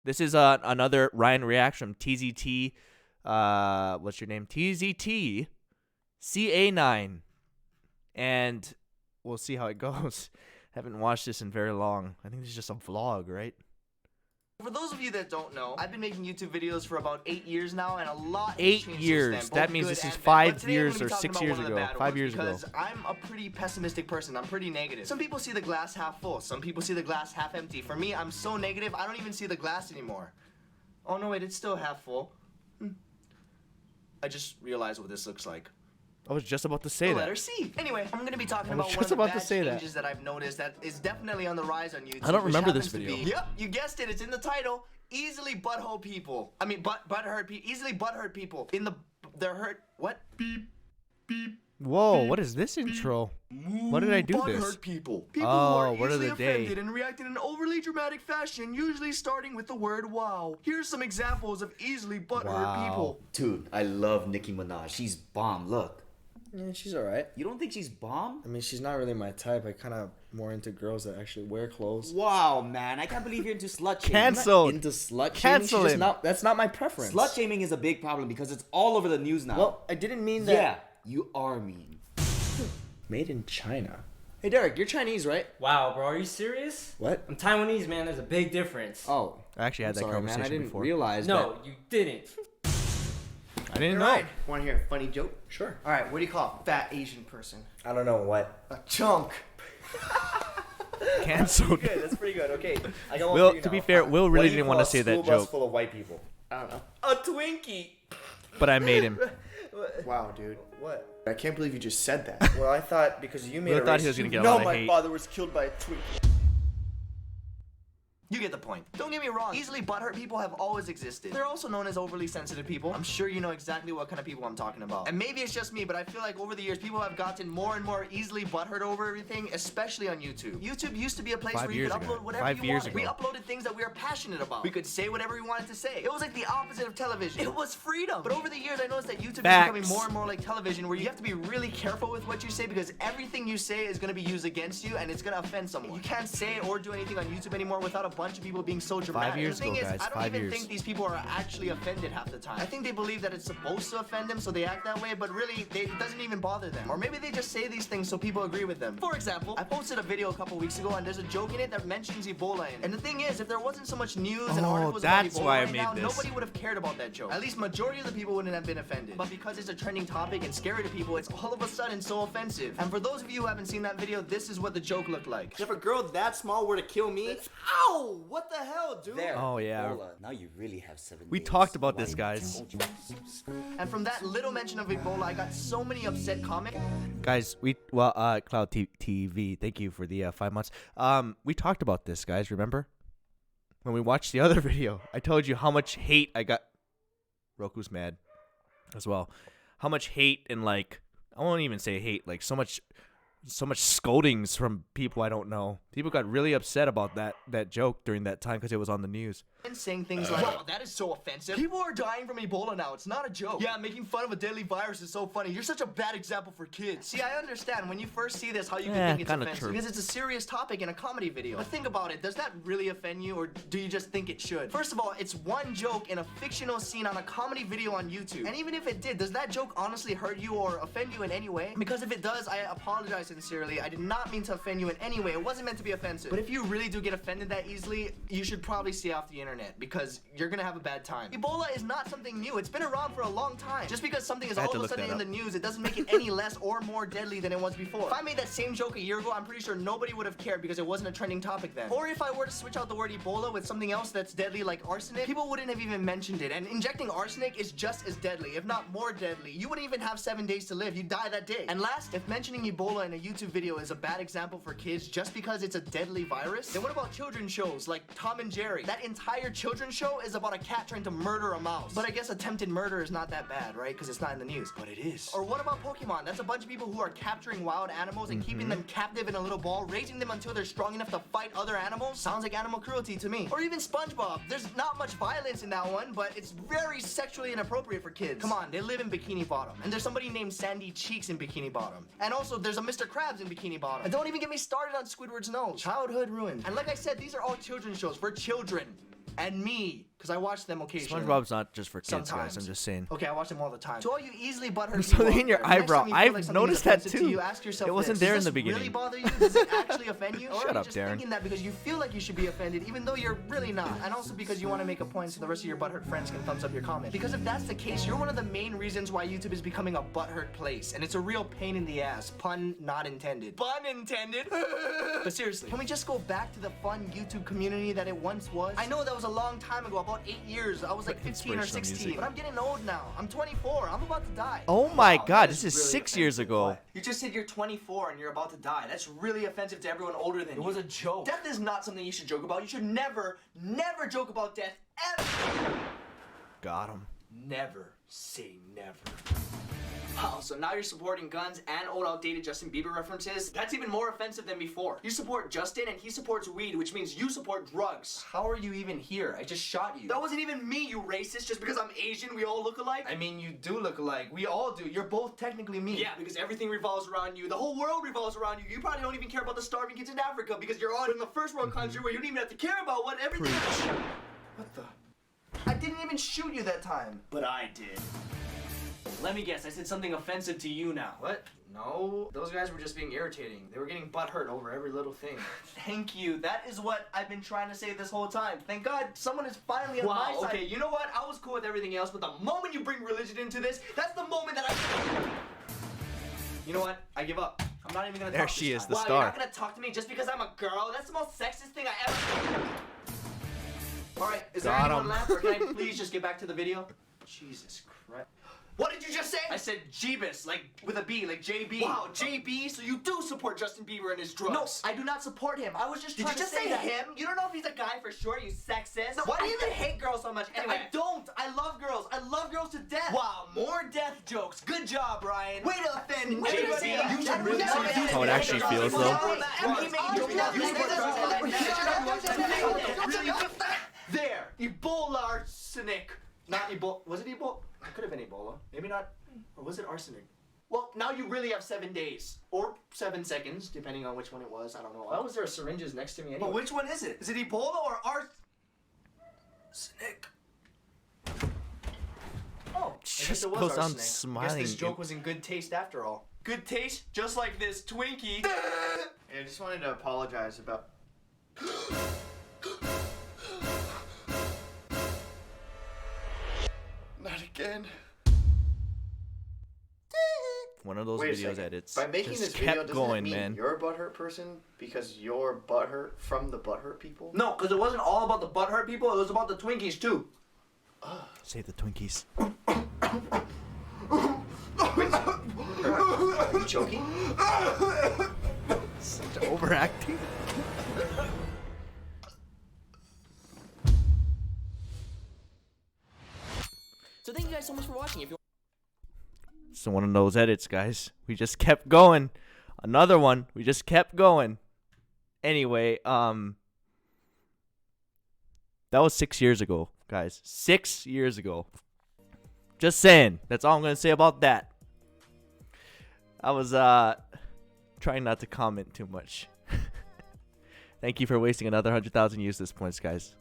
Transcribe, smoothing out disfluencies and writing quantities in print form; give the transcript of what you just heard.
This is another Ryan reaction from TZT. What's your name? TZT CA9. And we'll see how it goes. Haven't watched this in very long. I think this is just a vlog, right? For those of you that don't know, I've been making YouTube videos for about 8 years now, and a lot has 8 changed years. since then, That both means good this is and bad. 5 But today I'm years gonna or be talking 6 about years one of the ago. bad 5 ones years ago. because I'm a pretty pessimistic person. I'm pretty negative. Some people see the glass half full. Some people see the glass half empty. For me, I'm so negative, I don't even see the glass anymore. Oh no, wait, it's still half full. I just realized what this looks like. I was just about to say The that. letter C. Anyway, I'm going to be talking I was about one just of the about to bad say that. changes that I've noticed that is definitely on the rise on YouTube. I don't which remember this happens to video. be- Yep, you guessed it. It's in the title. Easily butthole people. I mean, butthurt people. Easily butthurt people. They're hurt. What? Beep, beep. Whoa, what is this intro? What did I do this? Butthurt people. People Oh, who are word of easily the day. offended and react in an overly dramatic fashion, usually starting with the word wow. Here's some examples of easily butthurt Wow. people. Dude, I love Nicki Minaj. She's bomb. Look. Yeah, she's alright. You don't think she's bomb? I mean, she's not really my type. I kind of more into girls that actually wear clothes. Wow, man. I can't believe you're into slut shaming. Cancel. Into slut shaming. Cancel She's just him. That's not my preference. Slut shaming is a big problem because it's all over the news now. Well, I didn't mean that. yeah, you are mean. Made in China. Hey, Derek, you're Chinese, right? Wow, bro, are you serious? What? I'm Taiwanese, man. There's a big difference. Oh, I actually had that sorry, conversation man. I didn't before. realize no, that. you didn't. I didn't know. Alright, wanna hear a funny joke? Sure. Alright, what do you call a fat Asian person? I don't know what. A chunk. Canceled. Good. That's pretty good. Okay. I got one Will, for you to be now. fair, Will What really do you didn't call want a to say that school bus joke, full of white people. I don't know. A Twinkie. but I made him. Wow, dude. What? I can't believe you just said that. Well, I thought because you made Will a thought racist he was gonna joke. get a No, lot of my hate. father was killed by a Twinkie. You get the point. Don't get me wrong, easily butthurt people have always existed. They're also known as overly sensitive people. I'm sure you know exactly what kind of people I'm talking about. And maybe it's just me, but I feel like over the years, people have gotten more and more easily butthurt over everything, especially on YouTube. YouTube used to be a place 5 where you years could ago. upload whatever 5 you years wanted. We ago. uploaded things that we were passionate about. We could say whatever we wanted to say. It was like the opposite of television. It was freedom. But over the years, I noticed that YouTube Facts. is becoming more and more like television, where you have to be really careful with what you say because everything you say is going to be used against you and it's going to offend someone. You can't say or do anything on YouTube anymore without a bunch of people being so dramatic. 5 years the thing ago, is, guys, I don't 5 even years. think these people are actually offended half the time. I think they believe that it's supposed to offend them, so they act that way, but really, it doesn't even bother them. Or maybe they just say these things so people agree with them. For example, I posted a video a couple weeks ago, and there's a joke in it that mentions Ebola in it. And the thing is, if there wasn't so much news and Oh, articles about that's Ebola why I right made now, this. nobody would have cared about that joke. At least majority of the people wouldn't have been offended. But because it's a trending topic and scary to people, it's all of a sudden so offensive. And for those of you who haven't seen that video, this is what the joke looked like. If a girl that small were to kill me, ow! What the hell, dude? There. Oh, yeah. Ebola. Now you really have 7 We days. talked about Why this, you guys. told you? And from that little mention of Ebola, I got so many upset comments. Guys, Cloud TV, thank you for the 5 months. We talked about this, guys, remember? When we watched the other video, I told you how much hate I got. Roku's mad as well. How much hate and, like, I won't even say hate, like, so much scoldings from people I don't know. People got really upset about that joke during that time because it was on the news. And saying things like, wow, that is so offensive. People are dying from Ebola now. It's not a joke. Yeah, making fun of a deadly virus is so funny. You're such a bad example for kids. See, I understand when you first see this how you can think it's kinda offensive. true. Because it's a serious topic in a comedy video. But think about it. Does that really offend you or do you just think it should? First of all, it's one joke in a fictional scene on a comedy video on YouTube. And even if it did, does that joke honestly hurt you or offend you in any way? Because if it does, I apologize sincerely. I did not mean to offend you in any way. It wasn't meant to be offensive. But if you really do get offended that easily, you should probably stay off the internet because you're gonna have a bad time. Ebola is not something new. It's been around for a long time. Just because something is I had all to of a look sudden that in the news, it doesn't make it any less or more deadly than it was before. If I made that same joke a year ago, I'm pretty sure nobody would have cared because it wasn't a trending topic then. Or if I were to switch out the word Ebola with something else that's deadly like arsenic, people wouldn't have even mentioned it. And injecting arsenic is just as deadly, if not more deadly. You wouldn't even have 7 days to live. You'd die that day. And last, if mentioning Ebola in a YouTube video is a bad example for kids just because it's a deadly virus, then what about children's shows like Tom and Jerry? That entire children's show is about a cat trying to murder a mouse. But I guess attempted murder is not that bad, right? Because it's not in the news. But it is. Or what about Pokemon? That's a bunch of people who are capturing wild animals and keeping them captive in a little ball, raising them until they're strong enough to fight other animals. Sounds like animal cruelty to me. Or even SpongeBob. There's not much violence in that one, but it's very sexually inappropriate for kids. Come on, they live in Bikini Bottom. And there's somebody named Sandy Cheeks in Bikini Bottom. And also, there's a Mr. Krabs in Bikini Bottom. And don't even get me started on Squidward's nose. Childhood ruined. And like I said, these are all children's shows for children. and me, because I watch them occasionally. SpongeBob's not just for kids, Sometimes. guys. I'm just saying. Okay, I watch them all the time. To all you easily butthurt Something people in your out there, next eyebrow. time you feel I've like something is noticed that offensive to too. you, ask yourself It wasn't this. there in Does the this really beginning. bother you? Does it actually offend you? Or Shut are you up, just Darren. thinking that because you feel like you should be offended, even though you're really not? And also because you want to make a point so the rest of your butthurt friends can thumbs up your comment. Because if that's the case, you're one of the main reasons why YouTube is becoming a butthurt place. And it's a real pain in the ass. Pun not intended. Pun intended. But seriously, can we just go back to the fun YouTube community that it once was? I know that was a long time ago, about 8 years. I was like 15 or Inspirational 16. music. But I'm getting old now. I'm 24. I'm about to die. Oh my Wow, God, that this is really 6 years offensive. ago. What? You just said you're 24 and you're about to die. That's really offensive to everyone older than you. It was a joke. Death is not something you should joke about. You should never, never joke about death ever. Got him. Never say never. Wow, so now you're supporting guns and old outdated Justin Bieber references? That's even more offensive than before. You support Justin and he supports weed, which means you support drugs. How are you even here? I just shot you. That wasn't even me, you racist. Just because I'm Asian, we all look alike? I mean, you do look alike. We all do. You're both technically me. Yeah, because everything revolves around you. The whole world revolves around you. You probably don't even care about the starving kids in Africa because you're on in the first world country where you don't even have to care about what everything. What the? I didn't even shoot you that time. But I did. Let me guess, I said something offensive to you now. What? No, those guys were just being irritating. They were getting butthurt over every little thing. Thank you. That is what I've been trying to say this whole time. Thank God someone is finally on my side. Okay, you know what? I was cool with everything else, but the moment you bring religion into this, that's the moment that I... You know what? I give up. I'm not even gonna talk There she this is, time. the Wow, star. you're not gonna talk to me just because I'm a girl? That's the most sexist thing I ever... Alright, is there Got anyone him. left, or can I please just get back to the video? Jesus Christ. What did you just say? I said Jeebus, like with a B, like JB. Wow, JB, so you do support Justin Bieber and his drugs. No, I do not support him. I was just trying to say that. Him? You don't know if he's a guy for sure, you sexist. No, why do you even hate girls so much? Anyway, I don't. I love girls. I love girls to death. Wow, more death jokes. Good job, Ryan. Way to offend everybody. You should really How it actually feels, though. There, Ebola arsenic. Not Ebola. Was it Ebola? It could have been Ebola. Maybe not. Or was it arsenic? Well, now you really have 7 days. Or 7 seconds, depending on which one it was. I don't know. Why was there syringes next to me anyway? But which one is it? Is it Ebola or arsenic? Oh, I guess Just it was goes on arsenic. I smiling. guess this joke was in good taste after all. Good taste? Just like this Twinkie. I just wanted to apologize about. Not again. One of those Wait a videos second. edits. By making just this video, kept doesn't going, it mean man. you're a butthurt person because you're butthurt from the butthurt people? No, because it wasn't all about the butthurt people. It was about the Twinkies too. Save the Twinkies. Are you choking? Such overacting. So thank you guys so much for watching. If you So one of those edits, guys. We just kept going. Another one. We just kept going. Anyway, that was 6 years ago, guys. 6 years ago. Just saying. That's all I'm gonna say about that. I was trying not to comment too much. Thank you for wasting another 100,000 views at this point, guys.